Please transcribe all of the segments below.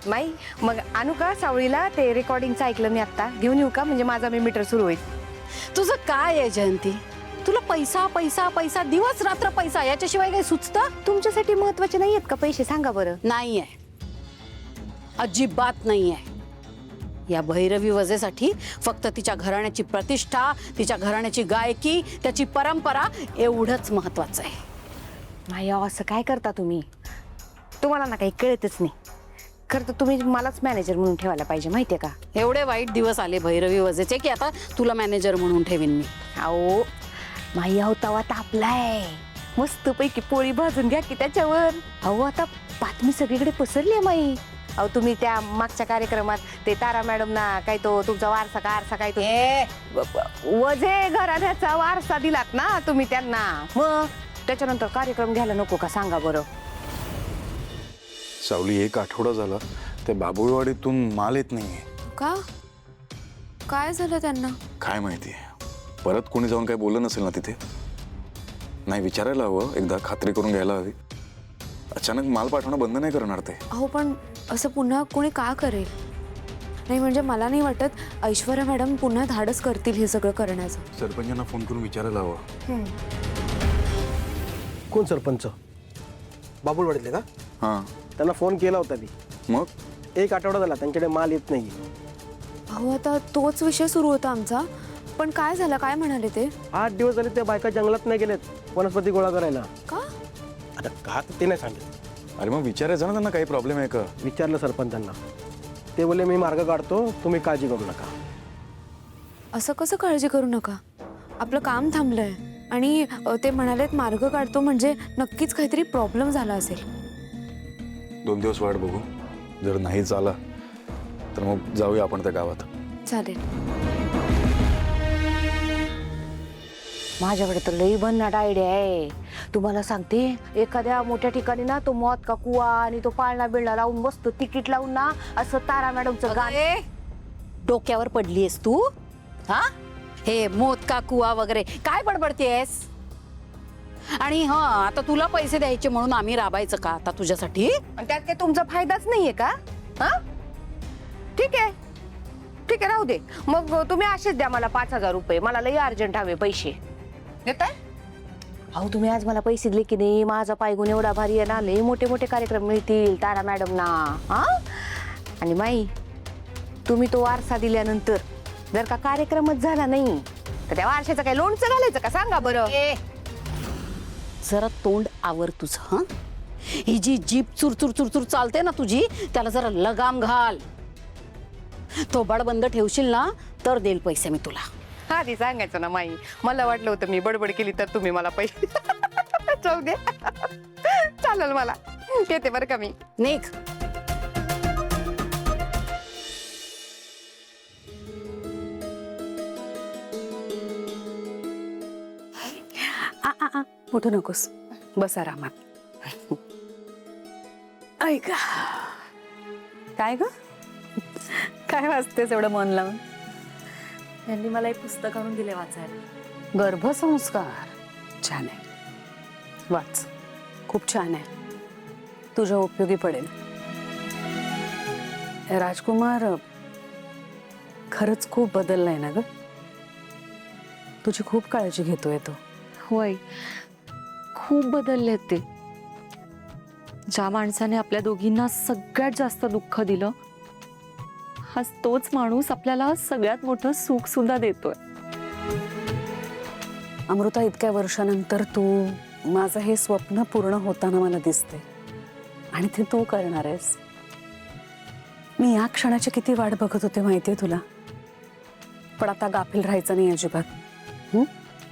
माई मग आणू का सावळीला ते रेकॉर्डिंगचं ऐकलं मी आता घेऊन येऊ का म्हणजे माझा मी मीटर सुरू होईल. तुझं काय आहे जयंती? तुला पैसा पैसा पैसा दिवस रात्र पैसा याच्याशिवाय काही सुचतं? तुमच्यासाठी महत्वाचे नाही आहेत का पैसे सांगा बरं. नाहीये, अजिबात नाहीये. या भैरवी वजेसाठी फक्त तिच्या घराण्याची प्रतिष्ठा, तिच्या घराण्याची गायकी, त्याची परंपरा एवढंच महत्वाचं आहे. माई असं काय करता तुम्ही? तुम्हाला ना काही कळतच नाही. खरं तर तुम्ही मलाच मॅनेजर म्हणून ठेवायला पाहिजे माहितीये का. एवढे वाईट दिवस आले भैरवी वजेचे की आता तुला मॅनेजर म्हणून ठेवीन मी. अहो माई अहो तवा तापलाय मस्त पैकी पोळी भाजून घ्या की त्याच्यावर. अहो आता बातमी सगळीकडे पसरली आहे माई. अहो तुम्ही त्या मागच्या कार्यक्रमात ते तारा मॅडम ना काय तो तुमचा वारसा का आरसा काय तो वजे घराण्याचा वारसा दिलात ना तुम्ही त्यांना. मग त्याच्यानंतर कार्यक्रम घ्यायला नको का सांगा बरं. सावली 1 आठवडा झाला ते बाबुळवाडीतून माल येत नाहीये. का? काय झालं त्यांना? काय माहिती, परत कोणी जाऊन काय बोललं नसेल ना तिथे. नाही विचारायला हवं, एकदा खात्री करून घ्यायला हवी. अचानक माल पाठवणं बंद नाही करणार ते. अहो पण असं पुन्हा कोणी का करेल? नाही म्हणजे मला नाही वाटत ऐश्वर्या मॅडम पुन्हा धाडस करतील हे सगळं करण्याचं. सरपंचांना फोन करून विचारायला हवं. कोण सरपंच? बाबुळवाडीतले का? हां त्यांना फोन केला होता मी. मग 1 आठवडा झाला त्यांच्याकडे माल येत नाही. अहो आता तोच विषय सुरू होता आमचा. पण काय झालं, काय म्हणाले ते? 8 दिवस झाले त्या बायका जंगलात नाही गेलेत वनस्पती गोळा करायला. का? आता का ते नाही सांगितलं. अरे मग विचारायचं ना त्यांना, काही प्रॉब्लेम आहे का. विचारलं सरपंचांना, ते बोलले मी मार्ग काढतो, तुम्ही काळजी करू नका. असं कसं काळजी करू नका? आपलं काम थांबलंय आणि ते म्हणालेत मार्ग काढतो म्हणजे नक्कीच काहीतरी प्रॉब्लेम झाला असेल. 2 दिवस वाट बघू, जर नाही झाला तर मग जाऊया आपण त्या गावात. चालेल. माझ्याकडे तर लई भन्नाट आयडिया आहे. तुम्हाला सांगते, एखाद्या मोठ्या ठिकाणी ना तो मौत का कुवा आणि तो पाळणा बिळणा लावून मस्त तिकीट लावून ना असं तारा मॅडमचं गाणं. डोक्यावर पडलीयस तू? हा, हे मोत का कुवा वगैरे काय बडबडतेस? आणि हा आता तुला पैसे द्यायचे म्हणून आम्ही राबायचं का आता तुझ्यासाठी? आणि त्यात काही तुमचा फायदाच नाहीये का? हा ठीक आहे, ठीक आहे, राहू दे. मग तुम्ही असेच द्या मला 5,000 रुपये. मला लई अर्जंट हवे पैसे. देताय? अहो तुम्ही आज मला पैसे दिले की नाही, माझा पायगुण एवढा भारी आहे ना, लई मोठे मोठे कार्यक्रम मिळतील तारा मॅडम ना. हा आणि माई तुम्ही तो वारसा दिल्यानंतर जर का कार्यक्रमच झाला नाही तर त्या वारशाचं काही लोणचं घालायचं का सांगा बरं. जरा तोंड आवर तुझं. हा, ही जी जीभ चुरचुर चुरचुर चालते ना तुझी, त्याला जरा लगाम घाल. तो बडबंद ठेवशील ना तर देईल पैसे मी तुला. आधी सांगायचं ना माई, मला वाटलं होतं मी बडबड केली तर तुम्ही मला पैसे. जाऊ दे, चालेल, मला येते बरं का मी. निघ. उठू नकोस, बस आरामात. ऐका, काय ग काय वाचतेस एवढं मन लावून? त्यांनी मला एक पुस्तक आणून दिले वाचायला. गर्भसंस्कार. छान आहे, वाच. खूप छान आहे, तुझ्या उपयोगी पडेल. राजकुमार खरंच खूप बदललाय ना ग. तुझी खूप काळजी घेतोय तो. होय, खूप बदलले ते. ज्या माणसाने आपल्या दोघींना सगळ्यात जास्त दुःख दिलं, आज तोच माणूस आपल्याला सगळ्यात मोठं सुख सुद्धा देतोय. अमृता, इतक्या वर्षानंतर तू माझं हे स्वप्न पूर्ण होताना मला दिसते आणि ते तू करणार आहेस. मी या क्षणाची किती वाट बघत होते माहितीये तुला. पण आता गाफील राहायचं नाही अजिबात.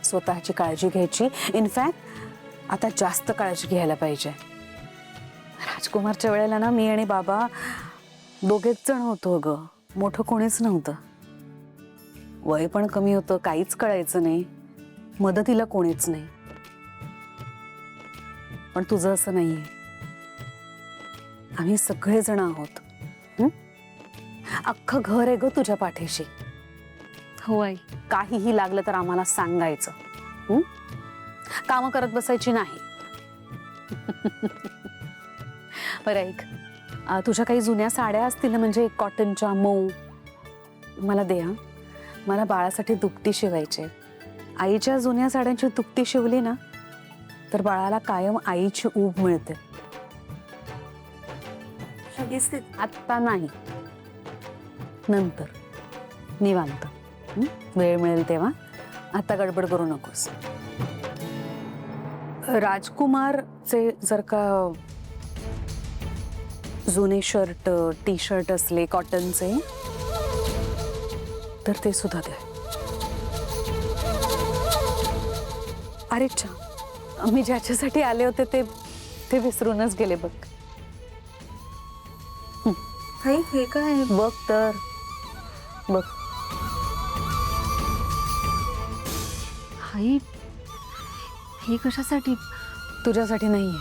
स्वतःची काळजी घ्यायची. इनफॅक्ट आता जास्त काळजी घ्यायला पाहिजे. राजकुमारच्या वेळेला ना मी आणि बाबा दोघेच जण होतो ग, मोठं कोणीच नव्हतं. वय पण कमी होतं, काहीच कळायचं नाही, मदतीला कोणीच नाही. पण तुझं असं नाहीये. आम्ही सगळेजण आहोत. अख्खं घर आहे ग तुझ्या पाठीशी. होय, काहीही लागलं तर आम्हाला सांगायचं. कामं करत बसायची नाही. बरं ऐक, तुझ्या काही जुन्या साड्या असतील ना, म्हणजे कॉटनच्या मऊ, मला दे हा. मला बाळासाठी दुपटी शिवायची आहे. आईच्या जुन्या साड्यांची दुपटी शिवली ना तर बाळाला कायम आईची ऊब मिळते. आत्ता नाही, नंतर निवांत. वेळ मिळेल तेव्हा. आता गडबड करू नकोस. राजकुमारचे जर का जुने शर्ट टी शर्ट असले कॉटनचे तर ते सुद्धा द्या. अरे अच्छा, मी ज्याच्यासाठी आले होते ते विसरूनच गेले बघ. हे काय? बघ तर बघ. आई, हे कशासाठी? तुझ्यासाठी नाहीये,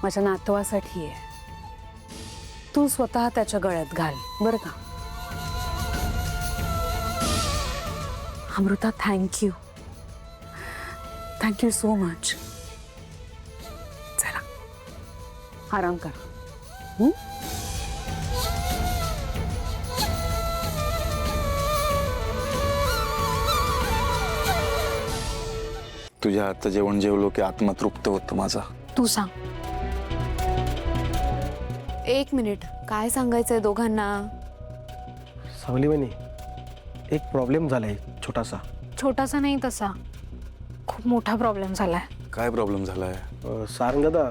माझ्या नातवासाठी आहे. तू स्वतः त्याच्या गळ्यात घाल बरं का. Amruta, thank you so much. चला आराम करा. तुझ्या हातचं जेवण जेवलो की आत्मा तृप्त होतं माझा. तू सांग. 1 मिनिट, काय सांगायचंय दोघांना? सावली वहिनी, एक प्रॉब्लेम झालाय छोटासा. छोटासा नाही तसा, खूप मोठा प्रॉब्लेम झालाय. काय प्रॉब्लेम झालाय? सारंग दादा,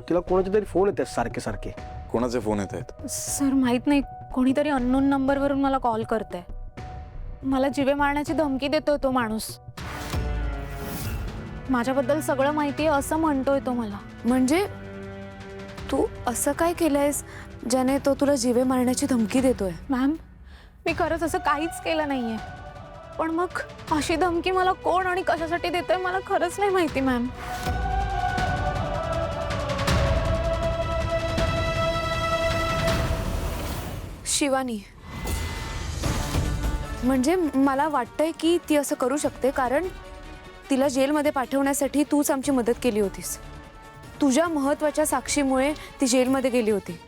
तिला कोणाचे तरी फोन येतात सारखे सारखे. कोणाचे फोन येत आहेत? सर माहित नाही, कोणीतरी अननोन नंबरवरून मला कॉल करते. मला जीवे मारण्याची धमकी देतोय तो माणूस. माझ्याबद्दल सगळं माहिती आहे असं म्हणतोय तो मला. म्हणजे तू असं काय केलंयस ज्याने तो तुला जीवे मारण्याची धमकी देतोय? मॅम, मी खरंच असं काहीच केलं नाहीये. पण मग अशी धमकी मला कोण आणि कशासाठी देतोय मला खरंच नाही माहिती मॅम. शिवानी, म्हणजे मला वाटतंय की ती असं करू शकते कारण तिला जेलमध्ये पाठवण्यासाठी तूच आमची मदत केली होतीस. तुझ्या महत्त्वाच्या साक्षीमुळे ती जेलमध्ये गेली होती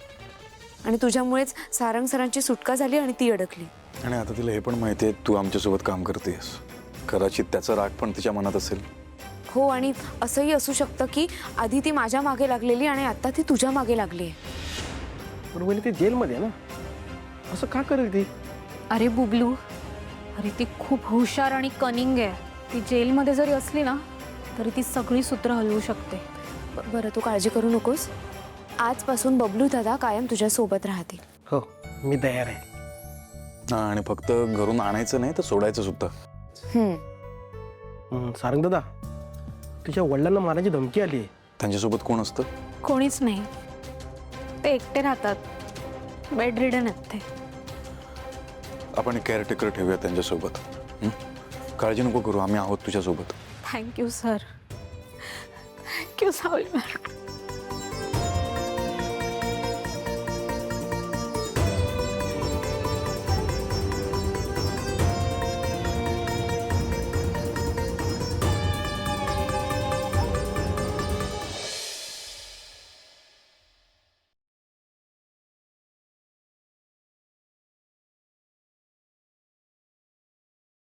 आणि तुझ्यामुळेच सारंग सरांची सुटका झाली आणि ती अडकली. आणि आता तिला हे पण माहिती आहे तू आमच्यासोबत काम करतेस. कदाचित त्याचा राग पण तिच्या मनात असेल. हो, आणि असंही असू शकतं की आधी ती माझ्या मागे लागलेली आणि आता ती तुझ्या मागे लागली आहे. पण वहिनी, ती जेलमध्ये आहे ना, असं का करेल ती? अरे बुबलू, अरे ती खूप हुशार आणि कनिंग आहे. ती जेलमध्ये जरी असली ना तरी ती सगळी सूत्र हलवू शकते. बरं, तू काळजी करू नकोस. आजपासून बबलू दादा कायम तुझ्या सोबत राहतील. हो, मी तयार आहे. आणि फक्त घरून आणायचं नाही तर सोडायचं सुद्धा. सारंग दादा, तिच्या वडिलांना मारण्याची धमकी आली आहे. त्यांच्यासोबत कोण असतं? कोणीच नाही, ते एकटे राहतात, बेड रिडन आहेत ते. आपण केअरटेकर ठेवूया त्यांच्यासोबत. काळजी नको करू, आम्ही आहोत तुझ्यासोबत. Thank you sir. थँक्यू सावली मॅडम.